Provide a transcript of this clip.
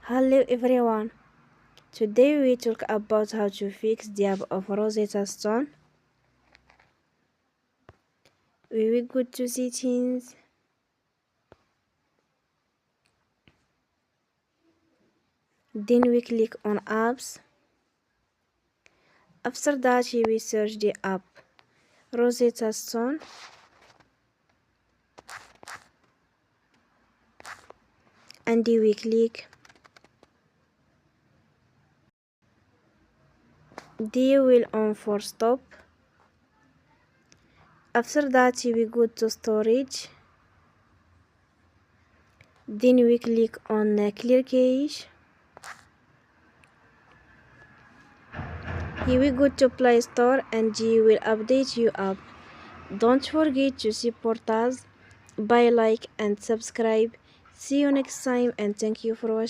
Hello everyone. Today we talk about how to fix the app of Rosetta Stone. We will go to settings. Then we click on apps. After that we search the app Rosetta Stone. And we click. Then we will on Forcestop. After that we go to storage. Then we click on clear cache. Here we go to Play Store and you will update your app. Don't forget to support us by like and subscribe. See you next time and thank you for watching.